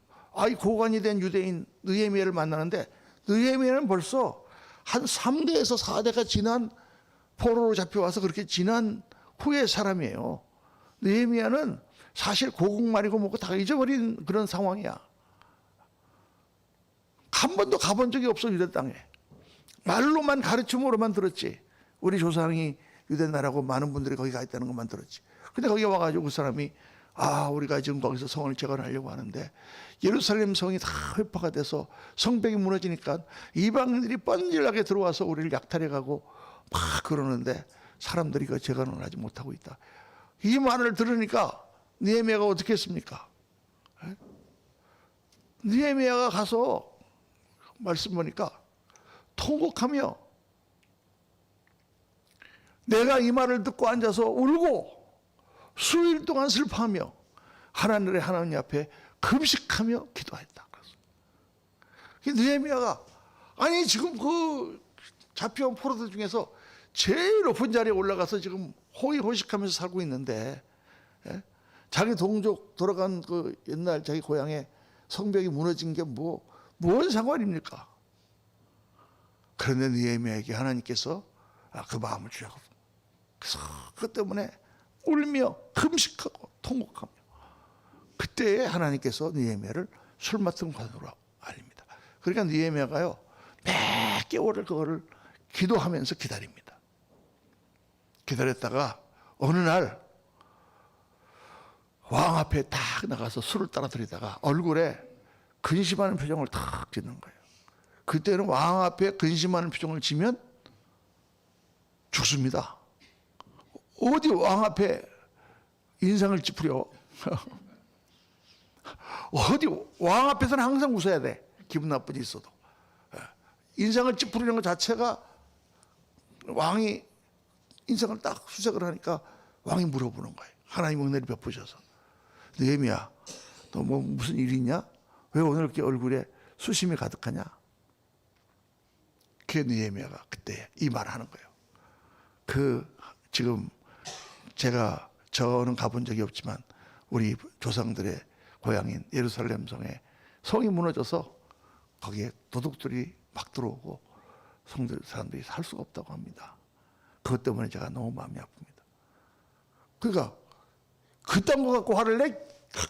이 고관이 된 유대인 느헤미야를 만나는데 느헤미야는 벌써 한 3대에서 4대가 지난 포로로 잡혀와서 그렇게 지난 후의 사람이에요. 느헤미야는 사실 고국말이고 뭐고 다 잊어버린 그런 상황이야. 한 번도 가본 적이 없어, 유대 땅에. 말로만, 가르침으로만 들었지. 우리 조상이 유대 나라고 많은 분들이 거기 가 있다는 것만 들었지. 근데 거기 와가지고 그 사람이 우리가 지금 거기서 성을 재건하려고 하는데 예루살렘 성이 다 회파가 돼서 성벽이 무너지니까 이방인들이 뻔질나게 들어와서 우리를 약탈해가고 막 그러는데 사람들이 그 재건을 하지 못하고 있다. 이 말을 들으니까 느헤미야가 어떻게 했습니까? 느헤미야가 가서 말씀 보니까 통곡하며 내가 이 말을 듣고 앉아서 울고 수일 동안 슬퍼하며 하나님 앞에 금식하며 기도했다. 느헤미야가 아니 지금 그 잡혀온 포로들 중에서 제일 높은 자리에 올라가서 지금 호의호식하면서 살고 있는데 자기 동족 돌아간 그 옛날 자기 고향에 성벽이 무너진 게 뭔 상관입니까? 그런데 느헤미야에게 하나님께서 그 마음을 주셨고 그래서 그것 때문에 울며 금식하고 통곡하며 그때 하나님께서 느헤미야를 술 맡은 관으로 알립니다. 그러니까 느헤미야가요 몇 개월을 그거를 기도하면서 기다립니다. 기다렸다가 어느 날 왕 앞에 딱 나가서 술을 따라드리다가 얼굴에 근심하는 표정을 탁 짓는 거예요. 그때는 왕 앞에 근심하는 표정을 지면 죽습니다. 어디 왕 앞에 인상을 찌푸려. 어디 왕 앞에서는 항상 웃어야 돼. 기분 나쁜 일 있어도. 인상을 찌푸리는 것 자체가 왕이 인상을 딱 수색을 하니까 왕이 물어보는 거예요. 하나님 은혜를 베푸셔서. 느헤미야, 너 뭐 무슨 일이 있냐? 왜 오늘 이렇게 얼굴에 수심이 가득하냐? 그 느헤미야가 그때 이 말을 하는 거예요. 지금 저는 가본 적이 없지만 우리 조상들의 고향인 예루살렘 성에 성이 무너져서 거기에 도둑들이 막 들어오고 사람들이 살 수가 없다고 합니다. 그것 때문에 제가 너무 마음이 아픕니다. 그러니까 그딴 거 갖고 화를 내?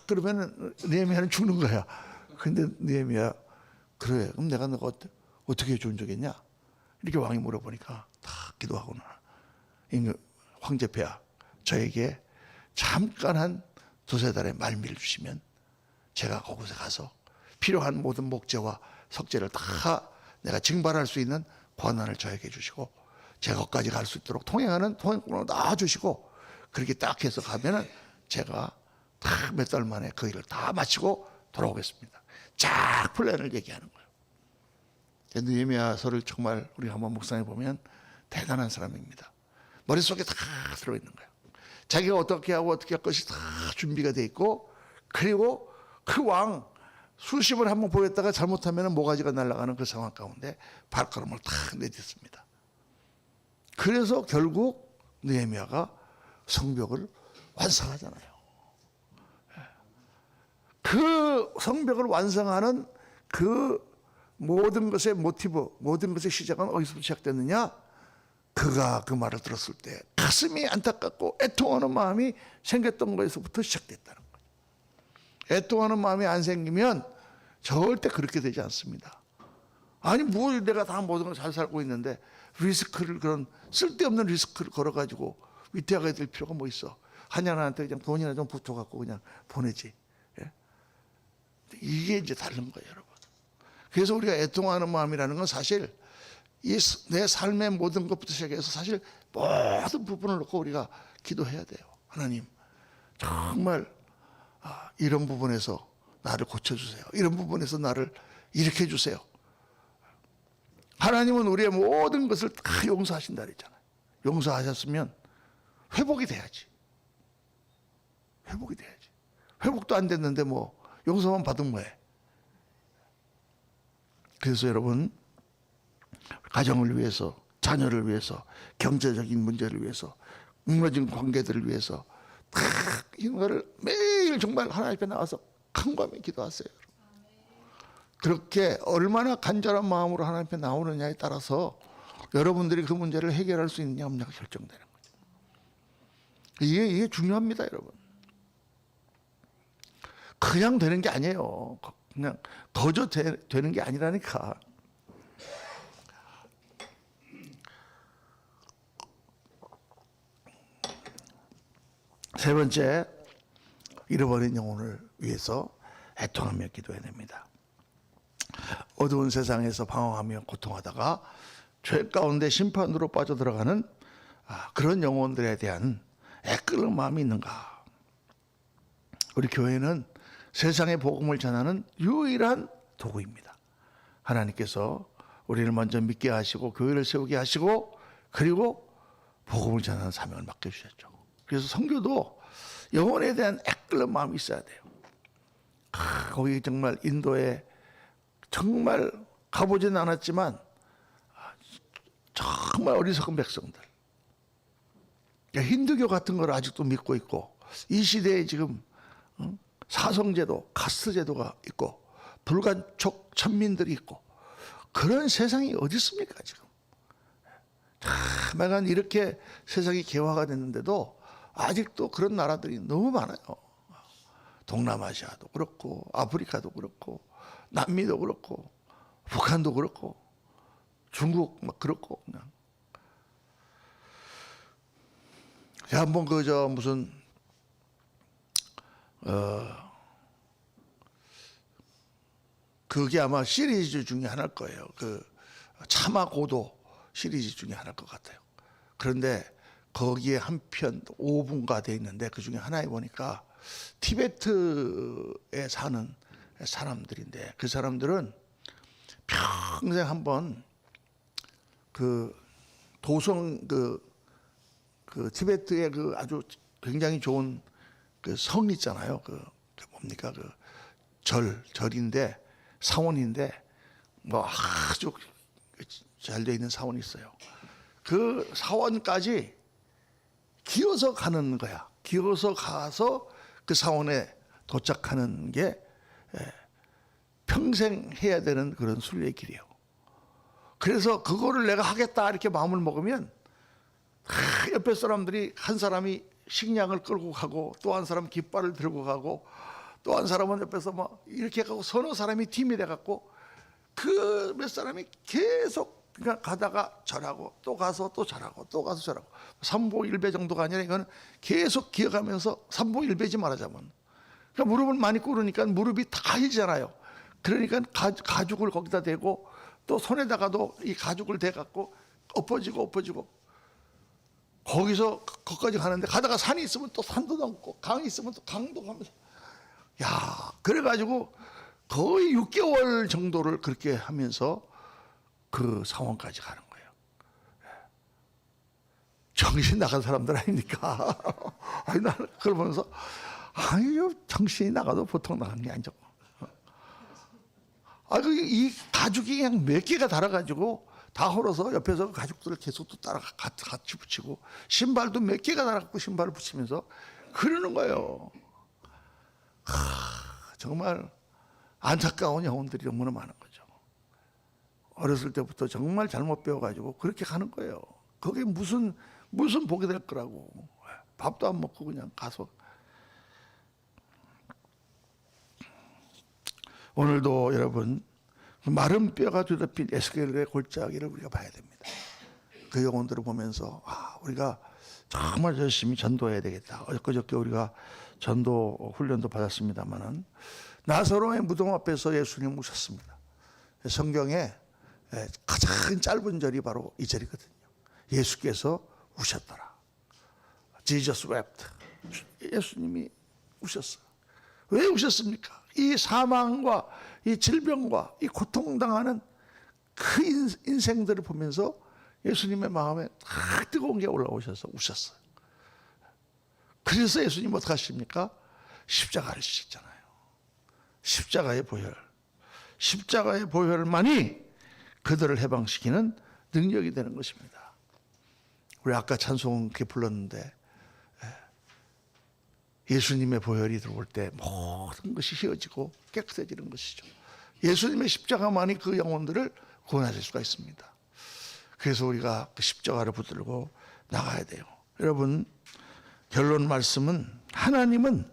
그러면 느헤미야는 죽는 거야. 근데 느헤미야 그래 그럼 내가 너가 어떻게 좋은 적이냐? 이렇게 왕이 물어보니까 다 기도하고는 황제폐하 저에게 잠깐 한 두세 달의 말미를 주시면 제가 거기서 가서 필요한 모든 목재와 석재를 다 내가 증발할 수 있는 권한을 저에게 주시고 제가 거기까지 갈 수 있도록 통행하는 통행권을 다 주시고 그렇게 딱 해서 가면은 제가 다 몇 달 만에 그 일을 다 마치고 돌아오겠습니다. 쫙 플랜을 얘기하는 거예요. 느헤미야서를 정말 우리 한번 묵상해 보면 대단한 사람입니다. 머릿속에 다 들어있는 거예요. 자기가 어떻게 하고 어떻게 할 것이 다 준비가 돼 있고 그리고 그 왕 수십을 한번 보였다가 잘못하면 모가지가 날아가는 그 상황 가운데 발걸음을 탁 내딛습니다. 그래서 결국 느헤미야가 성벽을 완성하잖아요. 그 성벽을 완성하는 그 모든 것의 모티브, 모든 것의 시작은 어디서부터 시작됐느냐? 그가 그 말을 들었을 때 가슴이 안타깝고 애통하는 마음이 생겼던 것에서부터 시작됐다는 거예요. 애통하는 마음이 안 생기면 절대 그렇게 되지 않습니다. 아니 뭘 내가 다 모든 걸 잘 살고 있는데 리스크를 그런 쓸데없는 리스크를 걸어가지고 위태하게 될 필요가 뭐 있어. 한양한테 그냥 돈이나 좀 붙여갖고 그냥 보내지. 예? 이게 이제 다른 거예요, 여러분. 그래서 우리가 애통하는 마음이라는 건 사실 내 삶의 모든 것부터 시작해서 사실 모든 부분을 놓고 우리가 기도해야 돼요. 하나님 정말 이런 부분에서 나를 고쳐주세요. 이런 부분에서 나를 일으켜 주세요. 하나님은 우리의 모든 것을 다 용서하신다 그랬잖아요. 용서하셨으면 회복이 돼야지. 회복이 돼야지. 회복도 안 됐는데 뭐 용서만 받으면 뭐해. 그래서 여러분 가정을 위해서 자녀를 위해서 경제적인 문제를 위해서 무너진 관계들을 위해서 다 이거를 매일 정말 하나님 앞에 나와서 간과하며 기도하세요. 그렇게 얼마나 간절한 마음으로 하나님 앞에 나오느냐에 따라서 여러분들이 그 문제를 해결할 수 있느냐 없느냐가 결정되는 거죠. 이게 중요합니다, 여러분. 그냥 되는 게 아니에요. 그냥 거저 되는 게 아니라니까. 세 번째, 잃어버린 영혼을 위해서 애통하며 기도해야 됩니다. 어두운 세상에서 방황하며 고통하다가 죄 가운데 심판으로 빠져들어가는 그런 영혼들에 대한 애끓는 마음이 있는가? 우리 교회는 세상의 복음을 전하는 유일한 도구입니다. 하나님께서 우리를 먼저 믿게 하시고 교회를 세우게 하시고 그리고 복음을 전하는 사명을 맡겨주셨죠. 그래서 선교도 영혼에 대한 애끓는 마음이 있어야 돼요. 거기 정말 인도에 정말 가보지는 않았지만 정말 어리석은 백성들, 힌두교 같은 걸 아직도 믿고 있고, 이 시대에 지금 사성제도, 카스트제도가 있고 불가촉 천민들이 있고, 그런 세상이 어디 있습니까 지금? 참 이렇게 세상이 개화가 됐는데도 아직도 그런 나라들이 너무 많아요. 동남아시아도 그렇고 아프리카도 그렇고 남미도 그렇고 북한도 그렇고 중국 막 그렇고. 그냥 제가 한번 무슨 그게 아마 시리즈 중에 하나일 거예요. 차마고도 시리즈 중에 하나일 것 같아요. 그런데 거기에 한 편 5분가 돼 있는데 그 중에 하나에 보니까 티베트에 사는 사람들인데, 그 사람들은 평생 한번 도성 티베트의 아주 굉장히 좋은 성 있잖아요. 뭡니까 절인데 사원인데 뭐 아주 잘 돼 있는 사원이 있어요. 그 사원까지 기어서 가는 거야. 기어서 가서 그 사원에 도착하는 게 평생 해야 되는 그런 순례의 길이에요. 그래서 그거를 내가 하겠다 이렇게 마음을 먹으면 옆에 사람들이, 한 사람이 식량을 끌고 가고 또 한 사람은 깃발을 들고 가고 또 한 사람은 옆에서 막 이렇게 가고 서너 사람이 팀이 돼갖고 그 몇 사람이 계속 그러니까 가다가 절하고 또 가서 또 절하고 또 가서 절하고, 삼보일배 정도가 아니라 이거는 계속 기어가면서, 삼보일배지 말하자면 그러니까 무릎을 많이 꿇으니까 무릎이 다 휘잖아요. 그러니까 가죽을 거기다 대고 또 손에다가도 이 가죽을 대갖고 엎어지고 거기서 거기까지 가는데, 가다가 산이 있으면 또 산도 넘고 강이 있으면 또 강도 가면서, 야, 그래가지고 거의 6개월 정도를 그렇게 하면서 그 상황까지 가는 거예요. 정신 나간 사람들 아닙니까? 아니, 나는 그걸 보면서 아유, 정신이 나가도 보통 나가는 게 아니죠. 이 가죽이 그냥 몇 개가 달아가지고 다 헐어서 옆에서 가죽들을 계속 또 따라 같이 붙이고, 신발도 몇 개가 달아갖고 신발을 붙이면서 그러는 거예요. 정말 안타까운 영혼들이 너무나 많은 거죠. 어렸을 때부터 정말 잘못 배워가지고 그렇게 가는 거예요. 그게 무슨 복이 될 거라고. 밥도 안 먹고 그냥 가서. 오늘도 여러분, 마른 뼈가 뒤덮인 에스겔의 골짜기를 우리가 봐야 됩니다. 그 영혼들을 보면서 우리가 정말 열심히 전도해야 되겠다. 엊그저께 우리가 전도 훈련도 받았습니다마는 나사로의 무덤 앞에서 예수님 우셨습니다. 성경에 가장 짧은 절이 바로 이 절이거든요. 예수께서 우셨더라. Jesus wept. 예수님이 우셨어요. 왜 우셨습니까? 이 사망과 이 질병과 이 고통당하는 그 인생들을 보면서 예수님의 마음에 딱 뜨거운 게 올라오셔서 우셨어요. 그래서 예수님 어떻게 하십니까? 십자가를 지셨잖아요. 십자가의 보혈. 십자가의 보혈만이 그들을 해방시키는 능력이 되는 것입니다. 우리 아까 찬송 이렇게 불렀는데, 예수님의 보혈이 들어올 때 모든 것이 휘어지고 깨끗해지는 것이죠. 예수님의 십자가만이 그 영혼들을 구원하실 수가 있습니다. 그래서 우리가 그 십자가를 붙들고 나가야 돼요. 여러분, 결론 말씀은, 하나님은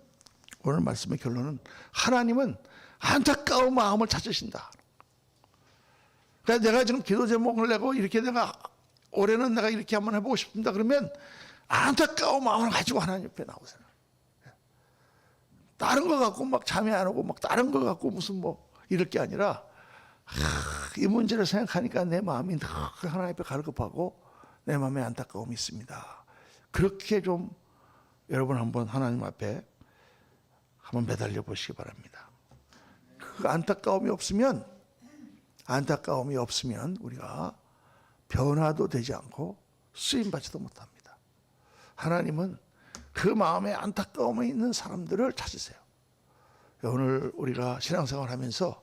오늘 말씀의 결론은 하나님은 안타까운 마음을 찾으신다. 그러니까 내가 지금 기도 제목을 내고 이렇게 내가 올해는 내가 이렇게 한번 해보고 싶습니다. 그러면 안타까운 마음을 가지고 하나님 옆에 나오세요. 다른 거 갖고 막 잠이 안 오고 막 다른 거 갖고 무슨 뭐 이럴 게 아니라 이 문제를 생각하니까 내 마음이 늘 하나님 앞에 갈급하고 내 마음에 안타까움이 있습니다. 그렇게 좀 여러분 한번 하나님 앞에 한번 매달려 보시기 바랍니다. 그 안타까움이 없으면 우리가 변화도 되지 않고 쓰임받지도 못합니다. 하나님은 그 마음에 안타까움이 있는 사람들을 찾으세요. 오늘 우리가 신앙생활 하면서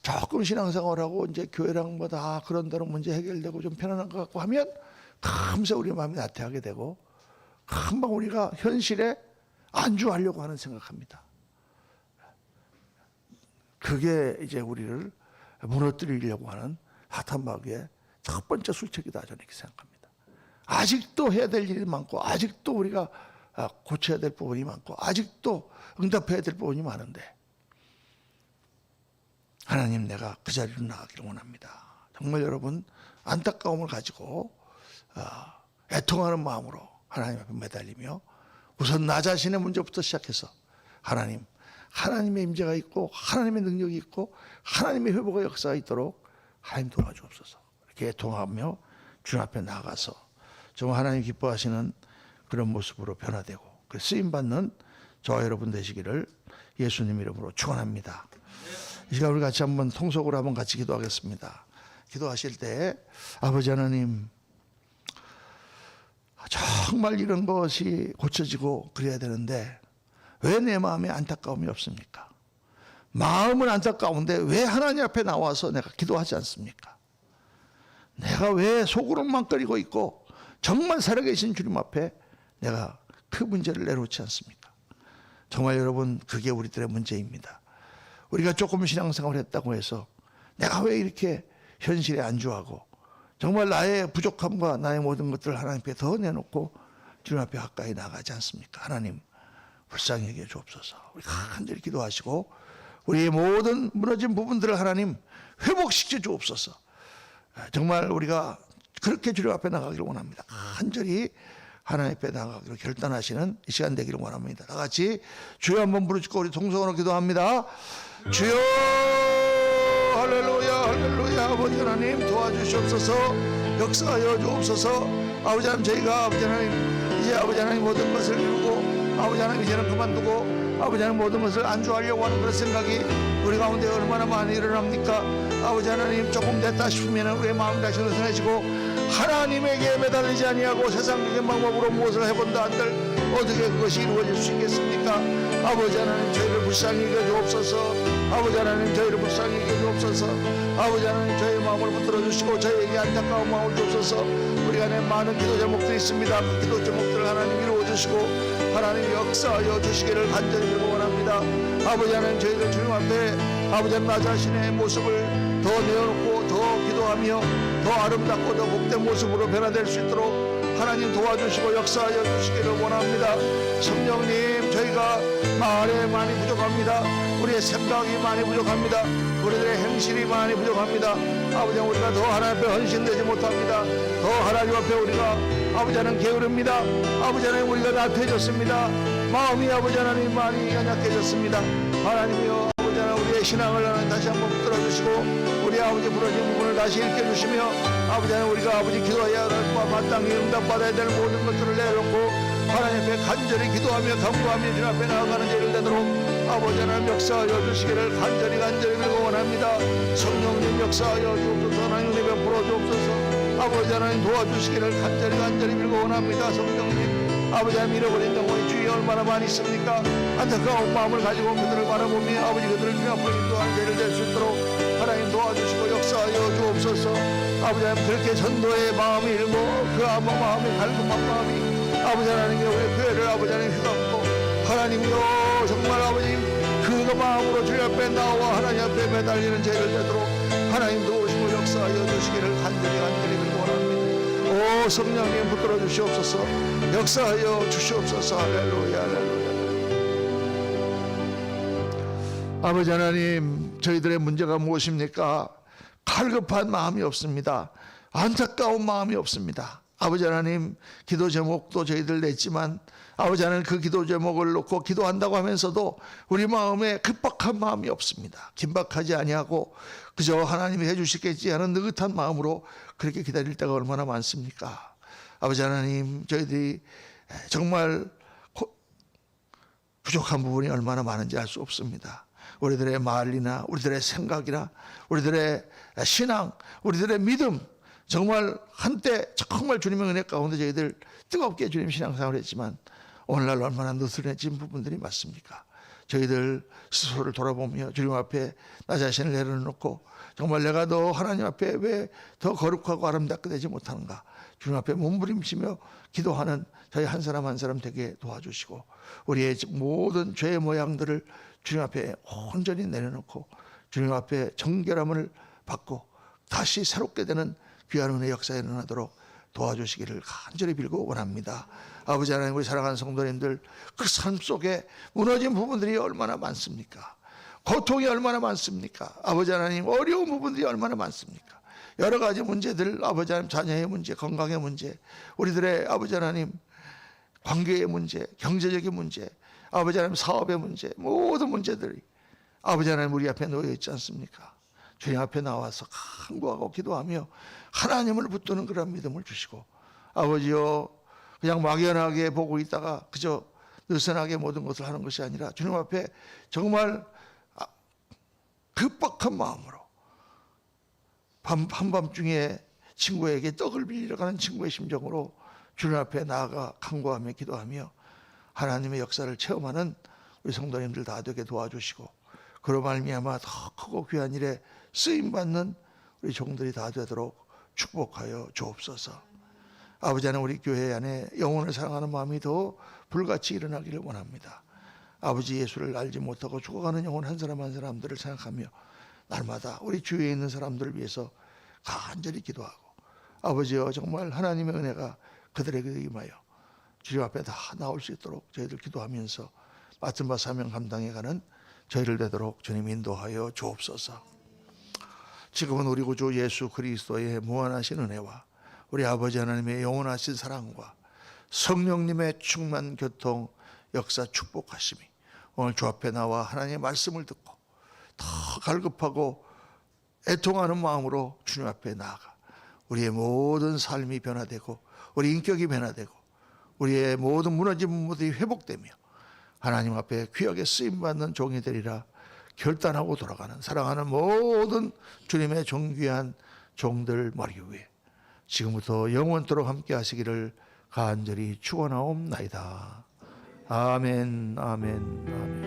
조금 신앙생활하고 이제 교회랑 뭐 다 그런 대로 문제 해결되고 좀 편안한 것 같고 하면 금세 우리 마음이 나태하게 되고 금방 우리가 현실에 안주하려고 하는 생각합니다. 그게 이제 우리를 무너뜨리려고 하는 사탄 마귀의 첫 번째 술책이다, 저는 이렇게 생각합니다. 아직도 해야 될 일이 많고 아직도 우리가 고쳐야 될 부분이 많고 아직도 응답해야 될 부분이 많은데 하나님, 내가 그 자리로 나가기를 원합니다. 정말 여러분 안타까움을 가지고 애통하는 마음으로 하나님 앞에 매달리며 우선 나 자신의 문제부터 시작해서 하나님의 임재가 있고 하나님의 능력이 있고 하나님의 회복의 역사가 있도록 하나님 도와주옵소서. 이렇게 애통하며 주님 앞에 나가서 정말 하나님 기뻐하시는 그런 모습으로 변화되고 쓰임받는 저와 여러분 되시기를 예수님 이름으로 축원합니다. 이 시간 우리 같이 한번 통속으로 한번 같이 기도하겠습니다. 기도하실 때 아버지 하나님, 정말 이런 것이 고쳐지고 그래야 되는데 왜 내 마음에 안타까움이 없습니까? 마음은 안타까운데 왜 하나님 앞에 나와서 내가 기도하지 않습니까? 내가 왜 속으로만 끓이고 있고 정말 살아계신 주님 앞에 내가 그 문제를 내놓지 않습니까? 정말 여러분, 그게 우리들의 문제입니다. 우리가 조금 신앙생활을 했다고 해서 내가 왜 이렇게 현실에 안주하고 정말 나의 부족함과 나의 모든 것들을 하나님 앞에 더 내놓고 주님 앞에 가까이 나가지 않습니까? 하나님, 불쌍히 여겨 주옵소서. 우리 간절히 기도하시고 우리의 모든 무너진 부분들을 하나님 회복시켜 주옵소서. 정말 우리가 그렇게 주님 앞에 나가기를 원합니다. 간절히 하나님 앞에 나가기로 결단하시는 이 시간 되기를 원합니다. 다 같이 주여 한번 부르짖고 우리 통성으로 기도합니다. 주여, 할렐루야, 할렐루야. 아버지 하나님 도와주시옵소서. 역사하여 주옵소서. 아버지 하나님, 저희가 아버지 하나님 이제 아버지 하나님 모든 것을 이루고 아버지 하나님 이제는 그만두고 아버지 하나님 모든 것을 안주하려고 하는 그런 생각이 우리 가운데 얼마나 많이 일어납니까? 아버지 하나님, 조금 됐다 싶으면 우리의 마음 다시 느슨해지고 하나님에게 매달리지 아니하고 세상적인 방법으로 무엇을 해본다 한들 어떻게 그것이 이루어질 수 있겠습니까? 아버지 하나님, 저희를 불쌍히 여겨 주옵소서. 아버지 하나님, 저희를 불쌍히 여겨 주옵소서. 아버지 하나님, 저희의 마음을 붙들어 주시고 저희에게 안타까운 마음을 주옵소서. 우리 안에 많은 기도 제목들이 있습니다. 그 기도 제목들을 하나님 이루어 주시고 하나님 역사하여 주시기를 간절히 기원합니다. 아버지 하나님, 저희들 주님 앞에 아버지 하나님 나 자신의 모습을 더 내어놓고 더 기도하며 더 아름답고 더 복된 모습으로 변화될 수 있도록 하나님 도와주시고 역사하여 주시기를 원합니다. 성령님, 저희가 말에 많이 부족합니다. 우리의 생각이 많이 부족합니다. 우리들의 행실이 많이 부족합니다. 아버지, 우리가 더 하나님 앞에 헌신되지 못합니다. 더 하나님 앞에 우리가 아버지 하나님 게으릅니다. 아버지 하나님, 우리가 나태해졌습니다. 마음이 아버지 하나님 많이 연약해졌습니다. 하나님이여, 아버지 하나님, 우리의 신앙을 하나님 다시 한번 붙들어주시고 우리 아버지 부러진 부분을 다시 일깨주시며 아버지 하나님, 우리가 아버지 기도해야 할 것과 마땅히 응답받아야 될 모든 것들을 내놓고 하나님 앞에 간절히 기도하며 간구하며 주님 앞에 나아가는 저희를 되도록 아버지 하나님 역사하여 주시기를 간절히 원합니다. 성령님 역사하여 주옵소서. 하나님 은혜 베풀어 주옵소서. 아버지 하나님 도와주시기를 간절히 원합니다. 성령님, 아버지 하나님, 잃어버린 영혼이 주위 얼마나 많이 있습니까? 안타까운 마음을 가지고 그들을 바라보며 아버지 그들을 주님 앞으로 인도하는 저희를 될 수 있도록 하나님 도와주시고 역사하여 주옵소서. 아버지 하나님, 그렇게 전도의 마음이 일고 그 마음이 갈급한 마음이 아버지 하나님이 우리 교회를 아버지 하나님 휘감고 하나님이여, 정말 아버님 그 마음으로 주님 앞에 나와 하나님 앞에 매달리는 저희를 되도록 하나님 도우시고 역사하여 주시기를 간절히 원합니다. 오 성령님, 붙들어 주시옵소서. 역사하여 주시옵소서. 할렐루야, 할렐루야. 아버지 하나님, 저희들의 문제가 무엇입니까? 갈급한 마음이 없습니다. 안타까운 마음이 없습니다. 아버지 하나님, 기도 제목도 저희들 냈지만 아버지 하나님, 그 기도 제목을 놓고 기도한다고 하면서도 우리 마음에 급박한 마음이 없습니다. 긴박하지 아니하고 그저 하나님이 해주시겠지 하는 느긋한 마음으로 그렇게 기다릴 때가 얼마나 많습니까? 아버지 하나님, 저희들이 정말 부족한 부분이 얼마나 많은지 알 수 없습니다. 우리들의 말이나 우리들의 생각이나 우리들의 신앙, 우리들의 믿음, 정말 한때 정말 주님의 은혜 가운데 저희들 뜨겁게 주님 신앙생활을 했지만 오늘날 얼마나 느슨해진 부분들이 많습니까? 저희들 스스로를 돌아보며 주님 앞에 나 자신을 내려놓고 정말 내가 너 하나님 앞에 왜 더 거룩하고 아름답게 되지 못하는가? 주님 앞에 몸부림치며 기도하는 저희 한 사람 한 사람 되게 도와주시고 우리의 모든 죄의 모양들을 주님 앞에 온전히 내려놓고 주님 앞에 정결함을 받고 다시 새롭게 되는 귀한 은혜 역사에 일어나도록 도와주시기를 간절히 빌고 원합니다. 아버지 하나님, 우리 사랑하는 성도님들, 그 삶 속에 무너진 부분들이 얼마나 많습니까? 고통이 얼마나 많습니까? 아버지 하나님, 어려운 부분들이 얼마나 많습니까? 여러 가지 문제들, 아버지 하나님, 자녀의 문제, 건강의 문제, 우리들의 아버지 하나님 관계의 문제, 경제적인 문제, 아버지 하나님 사업의 문제, 모든 문제들이 아버지 하나님 우리 앞에 놓여 있지 않습니까? 주님 앞에 나와서 간구하고 기도하며 하나님을 붙드는 그런 믿음을 주시고, 아버지여, 그냥 막연하게 보고 있다가 그저 느슨하게 모든 것을 하는 것이 아니라 주님 앞에 정말 급박한 마음으로 한밤중에 친구에게 떡을 빌리러 가는 친구의 심정으로 주님 앞에 나아가 간구하며 기도하며 하나님의 역사를 체험하는 우리 성도님들 다 되게 도와주시고, 그로 말미암아 더 크고 귀한 일에 쓰임받는 우리 종들이 다 되도록 축복하여 주옵소서. 아버지 하나님, 우리 교회 안에 영혼을 사랑하는 마음이 더 불같이 일어나기를 원합니다. 아버지 예수를 알지 못하고 죽어가는 영혼 한 사람 한 사람들을 생각하며 날마다 우리 주위에 있는 사람들을 위해서 간절히 기도하고, 아버지여, 정말 하나님의 은혜가 그들에게 임하여 주님 앞에 다 나올 수 있도록 저희들 기도하면서 맡은 바 사명 감당해가는 저희를 되도록 주님 인도하여 주옵소서. 지금은 우리 구주 예수 그리스도의 무한하신 은혜와 우리 아버지 하나님의 영원하신 사랑과 성령님의 충만 교통 역사 축복하심이 오늘 주 앞에 나와 하나님의 말씀을 듣고 더 갈급하고 애통하는 마음으로 주님 앞에 나아가 우리의 모든 삶이 변화되고 우리 인격이 변화되고 우리의 모든 무너진 부분들이 회복되며 하나님 앞에 귀하게 쓰임받는 종이 되리라 결단하고 돌아가는 사랑하는 모든 주님의 존귀한 종들 머리 위에 지금부터 영원토록 함께 하시기를 간절히 축원하옵나이다. 아멘, 아멘, 아멘.